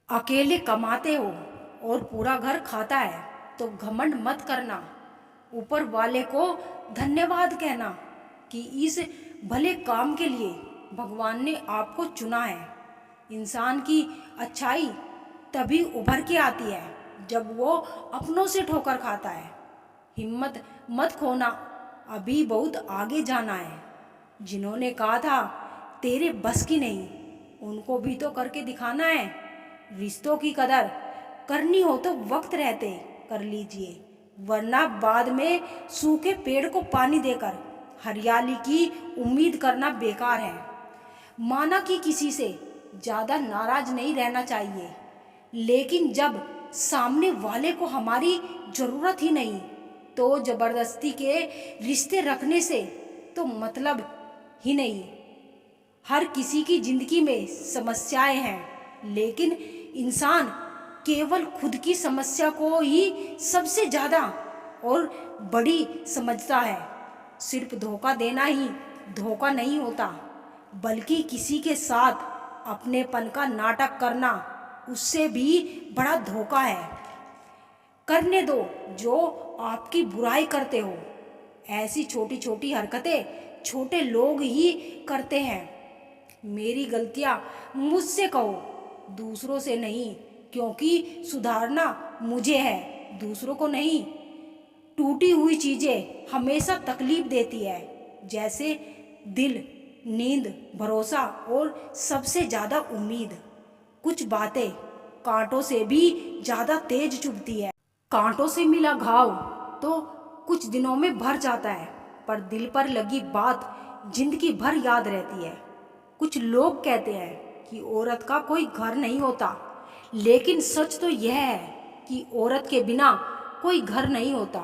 अकेले कमाते हो और पूरा घर खाता है तो घमंड मत करना। ऊपर वाले को धन्यवाद कहना कि इस भले काम के लिए भगवान ने आपको चुना है। इंसान की अच्छाई तभी उभर के आती है जब वो अपनों से ठोकर खाता है। हिम्मत मत खोना, अभी बहुत आगे जाना है। जिन्होंने कहा था तेरे बस की नहीं, उनको भी तो करके दिखाना है। रिश्तों की कदर करनी हो तो वक्त रहते कर लीजिए, वरना बाद में सूखे पेड़ को पानी देकर हरियाली की उम्मीद करना बेकार है। माना कि किसी से ज़्यादा नाराज नहीं रहना चाहिए, लेकिन जब सामने वाले को हमारी ज़रूरत ही नहीं तो ज़बरदस्ती के रिश्ते रखने से तो मतलब ही नहीं। हर किसी की जिंदगी में समस्याएं हैं, लेकिन इंसान केवल खुद की समस्या को ही सबसे ज़्यादा और बड़ी समझता है। सिर्फ धोखा देना ही धोखा नहीं होता, बल्कि किसी के साथ अपनेपन का नाटक करना उससे भी बड़ा धोखा है। करने दो जो आपकी बुराई करते हो। ऐसी छोटी छोटी हरकतें छोटे लोग ही करते हैं। मेरी गलतियां मुझसे कहो, दूसरों से नहीं, क्योंकि सुधारना मुझे है, दूसरों को नहीं। टूटी हुई चीज़ें हमेशा तकलीफ देती है, जैसे दिल, नींद, भरोसा और सबसे ज़्यादा उम्मीद। कुछ बातें कांटों से भी ज़्यादा तेज चुभती है। कांटों से मिला घाव तो कुछ दिनों में भर जाता है, पर दिल पर लगी बात जिंदगी भर याद रहती है। कुछ लोग कहते हैं कि औरत का कोई घर नहीं होता, लेकिन सच तो यह है कि औरत के बिना कोई घर नहीं होता।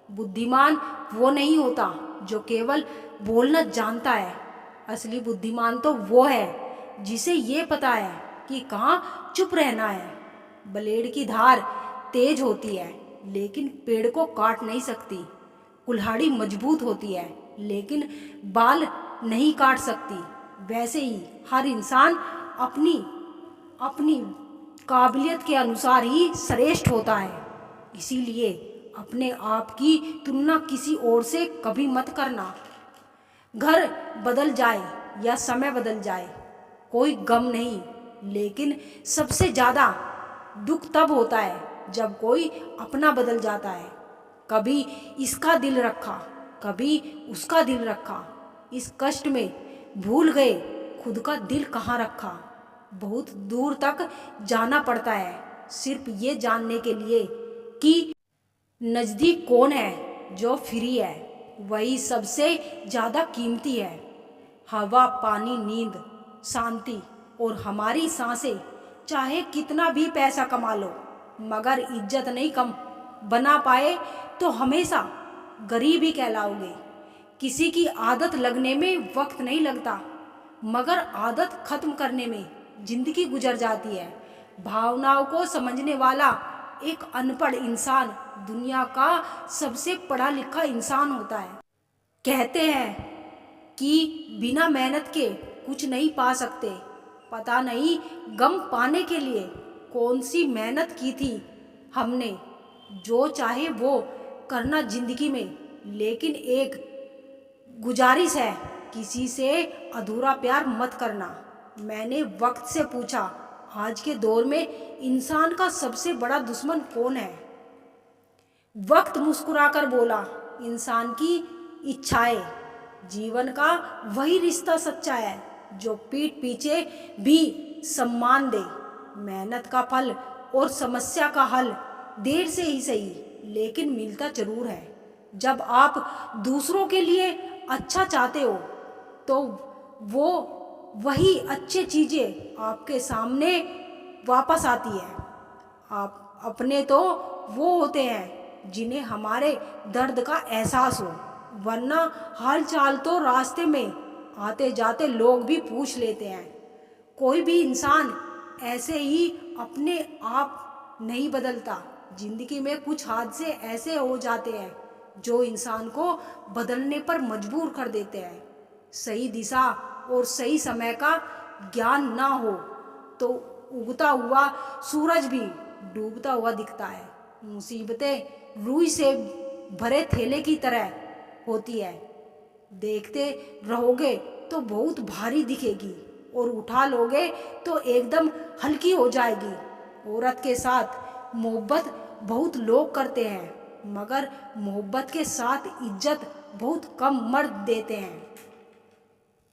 बुद्धिमान वो नहीं होता जो केवल बोलना जानता है, असली बुद्धिमान तो वो है जिसे ये पता है कि कहाँ चुप रहना है। ब्लेड की धार तेज होती है, लेकिन पेड़ को काट नहीं सकती। कुल्हाड़ी मजबूत होती है, लेकिन बाल नहीं काट सकती। वैसे ही हर इंसान अपनी अपनी काबिलियत के अनुसार ही श्रेष्ठ होता है। इसीलिए अपने आप की तुलना किसी और से कभी मत करना। घर बदल जाए या समय बदल जाए कोई गम नहीं, लेकिन सबसे ज़्यादा दुख तब होता है जब कोई अपना बदल जाता है। कभी इसका दिल रखा, कभी उसका दिल रखा, इस कष्ट में भूल गए खुद का दिल कहाँ रखा। बहुत दूर तक जाना पड़ता है सिर्फ ये जानने के लिए कि नज़दीक कौन है। जो फ्री है वही सबसे ज़्यादा कीमती है। हवा, पानी, नींद, शांति और हमारी सांसें। चाहे कितना भी पैसा कमा लो, मगर इज्जत नहीं कम बना पाए तो हमेशा गरीब ही कहलाओगे। किसी की आदत लगने में वक्त नहीं लगता, मगर आदत खत्म करने में जिंदगी गुजर जाती है। भावनाओं को समझने वाला एक अनपढ़ इंसान दुनिया का सबसे पढ़ा लिखा इंसान होता है। कहते हैं कि बिना मेहनत के कुछ नहीं पा सकते। पता नहीं गम पाने के लिए कौन सी मेहनत की थी हमने। जो चाहे वो करना जिंदगी में, लेकिन एक गुजारिश है, किसी से अधूरा प्यार मत करना। मैंने वक्त से पूछा, आज के दौर में इंसान का सबसे बड़ा दुश्मन कौन है? वक्त मुस्कुराकर बोला, इंसान की इच्छाएं। जीवन का वही रिश्ता सच्चा है जो पीठ पीछे भी सम्मान दे। मेहनत का फल और समस्या का हल देर से ही सही, लेकिन मिलता जरूर है। जब आप दूसरों के लिए अच्छा चाहते हो तो वो वही अच्छी चीज़ें आपके सामने वापस आती है। आप अपने तो वो होते हैं जिन्हें हमारे दर्द का एहसास हो, वरना हाल चाल तो रास्ते में आते जाते लोग भी पूछ लेते हैं। कोई भी इंसान ऐसे ही अपने आप नहीं बदलता। जिंदगी में कुछ हादसे ऐसे हो जाते हैं जो इंसान को बदलने पर मजबूर कर देते हैं। सही दिशा और सही समय का ज्ञान ना हो तो उगता हुआ सूरज भी डूबता हुआ दिखता है। मुसीबतें रुई से भरे थैले की तरह होती है, देखते रहोगे तो बहुत भारी दिखेगी और उठा लोगे तो एकदम हल्की हो जाएगी। औरत के साथ मोहब्बत बहुत लोग करते हैं, मगर मोहब्बत के साथ इज्जत बहुत कम मर्द देते हैं।